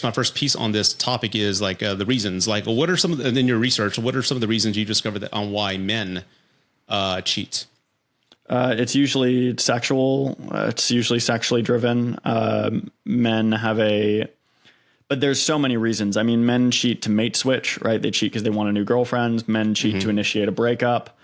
my first piece on this topic is like the reasons. Like, what are some of the, and in your research, what are some of the reasons you discovered that on why men cheat? It's usually sexual. It's usually sexually driven. Men have but there's so many reasons. I mean, men cheat to mate switch, right? They cheat because they want a new girlfriend. Men cheat to initiate a breakup.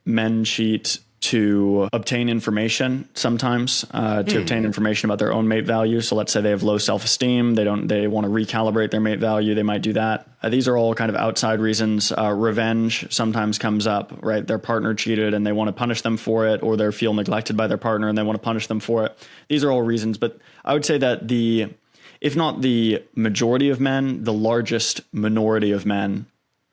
Men cheat to obtain information sometimes, to obtain information about their own mate value. So let's say they have low self-esteem. They want to recalibrate their mate value. They might do that. These are all kind of outside reasons. Revenge sometimes comes up, right? Their partner cheated and they want to punish them for it, or they feel neglected by their partner and they want to punish them for it. These are all reasons. But I would say that if not the majority of men, the largest minority of men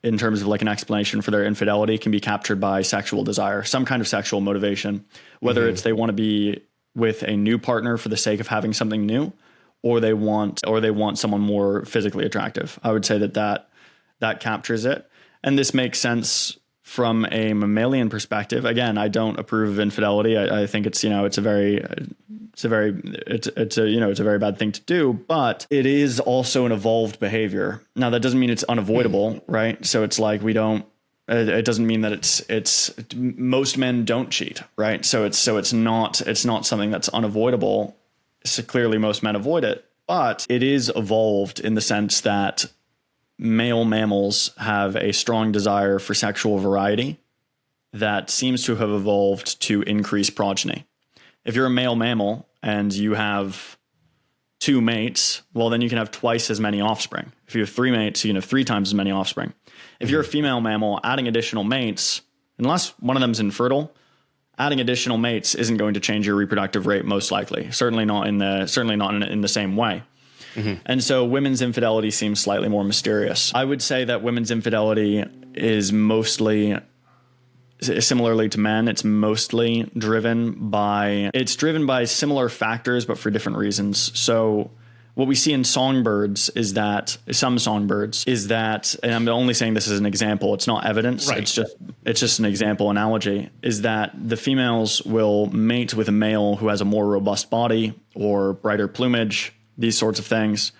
in terms of like an explanation for their infidelity can be captured by sexual desire, some kind of sexual motivation, whether it's they want to be with a new partner for the sake of having something new, or they want someone more physically attractive. I would say that captures it. And this makes sense from a mammalian perspective. Again, I don't approve of infidelity. I think it's a very bad thing to do, but it is also an evolved behavior. Now that doesn't mean it's unavoidable, right? So it's like it doesn't mean that it's most men don't cheat, right? So it's not something that's unavoidable. So clearly most men avoid it, but it is evolved in the sense that male mammals have a strong desire for sexual variety that seems to have evolved to increase progeny. If you're a male mammal and you have 2 mates, well, then you can have twice as many offspring. If you have 3 mates, you can have 3 times as many offspring. If you're a female mammal, adding additional mates, unless one of them's infertile, adding additional mates isn't going to change your reproductive rate, most likely. Certainly not in the same way. And so women's infidelity seems slightly more mysterious. I would say that women's infidelity is mostly, similarly to men, it's mostly driven by similar factors, but for different reasons. So what we see in songbirds is that, and I'm only saying this as an example, it's not evidence, right. It's just an example analogy, is that the females will mate with a male who has a more robust body or brighter plumage, these sorts of things,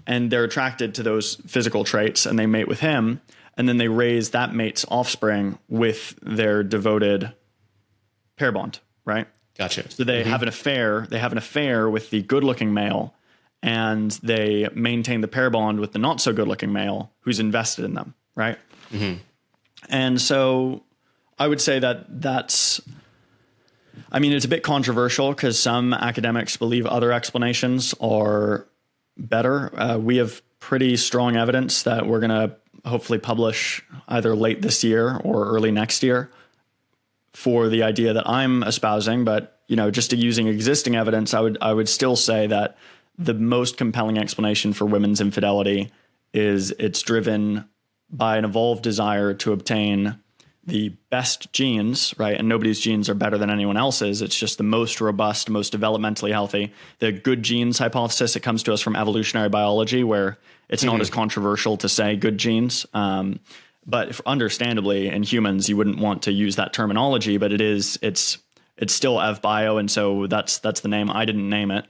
and they're attracted to those physical traits and they mate with him, and then they raise that mate's offspring with their devoted pair bond, right? Gotcha. So they have an affair. They have an affair with the good-looking male, and they maintain the pair bond with the not so good-looking male who's invested in them, right? And so I would say it's a bit controversial because some academics believe other explanations are better. We have pretty strong evidence that we're going to hopefully publish either late this year or early next year for the idea that I'm espousing. But, just using existing evidence, I would still say that the most compelling explanation for women's infidelity is it's driven by an evolved desire to obtain the best genes, right? And nobody's genes are better than anyone else's. It's just the most robust, most developmentally healthy. The good genes hypothesis, it comes to us from evolutionary biology, where it's not as controversial to say good genes. But understandably, in humans, you wouldn't want to use that terminology, but it's still EvBio. And so that's the name. I didn't name it.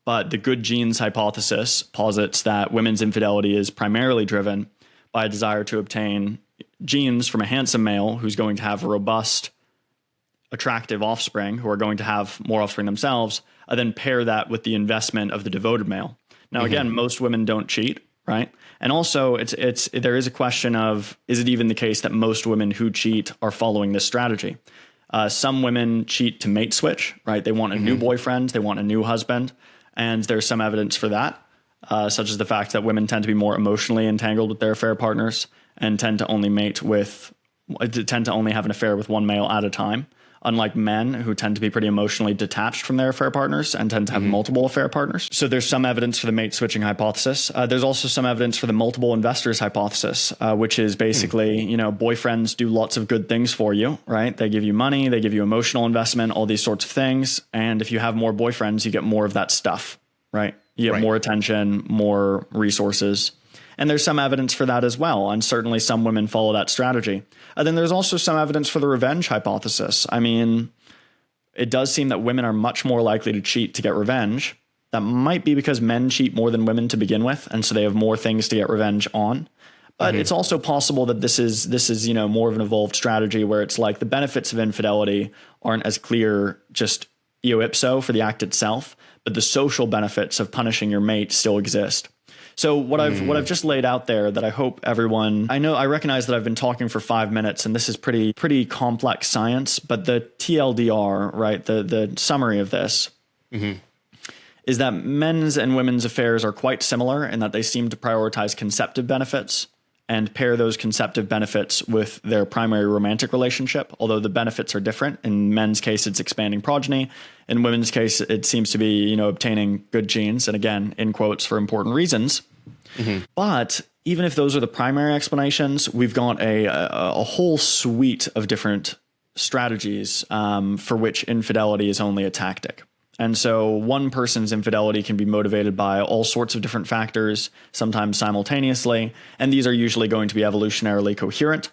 But the good genes hypothesis posits that women's infidelity is primarily driven by a desire to obtain genes from a handsome male who's going to have robust, attractive offspring who are going to have more offspring themselves, and then pair that with the investment of the devoted male. Now, again, most women don't cheat, right? And also there is a question of, is it even the case that most women who cheat are following this strategy? Some women cheat to mate switch, right? They want a new boyfriend, they want a new husband, and there's some evidence for that, such as the fact that women tend to be more emotionally entangled with their affair partners and tend to only have an affair with one male at a time, unlike men who tend to be pretty emotionally detached from their affair partners and tend to have multiple affair partners. So there's some evidence for the mate switching hypothesis. There's also some evidence for the multiple investors hypothesis, which is basically, boyfriends do lots of good things for you, right? They give you money, they give you emotional investment, all these sorts of things. And if you have more boyfriends, you get more of that stuff, right? You get more attention, more resources. And there's some evidence for that as well. And certainly some women follow that strategy. And then there's also some evidence for the revenge hypothesis. I mean, it does seem that women are much more likely to cheat to get revenge That might be because men cheat more than women to begin with, and so they have more things to get revenge on. But it's also possible that this is more of an evolved strategy where it's like the benefits of infidelity aren't as clear just eo ipso for the act itself, but the social benefits of punishing your mate still exist. So what I've just laid out there that I hope everyone, I recognize that I've been talking for 5 minutes and this is pretty complex science, but the TLDR, right, the summary of this is that men's and women's affairs are quite similar in that they seem to prioritize conceptive benefits and pair those conceptive benefits with their primary romantic relationship, although the benefits are different. In men's case, it's expanding progeny. In women's case, it seems to be, obtaining good genes, and again, in quotes, for important reasons. But even if those are the primary explanations, we've got a whole suite of different strategies for which infidelity is only a tactic. And so one person's infidelity can be motivated by all sorts of different factors, sometimes simultaneously, and these are usually going to be evolutionarily coherent.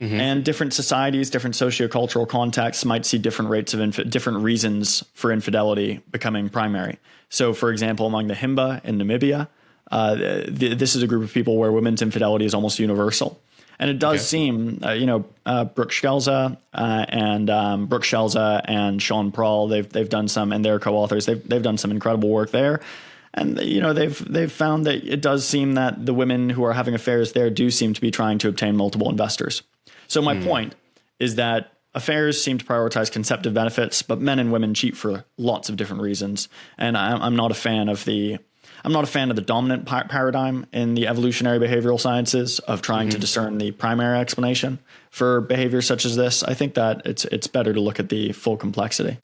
And different societies, different sociocultural contexts might see different rates of different reasons for infidelity becoming primary. So, for example, among the Himba in Namibia, this is a group of people where women's infidelity is almost universal. And it does seem, Brooke Schelze and Sean Prahl, they've done some, and their co-authors, they've done some incredible work there. And, they've found that it does seem that the women who are having affairs there do seem to be trying to obtain multiple investors. So my point is that affairs seem to prioritize conceptive benefits, but men and women cheat for lots of different reasons. And I'm not a fan of the dominant paradigm in the evolutionary behavioral sciences of trying to discern the primary explanation for behavior such as this. I think that it's better to look at the full complexity.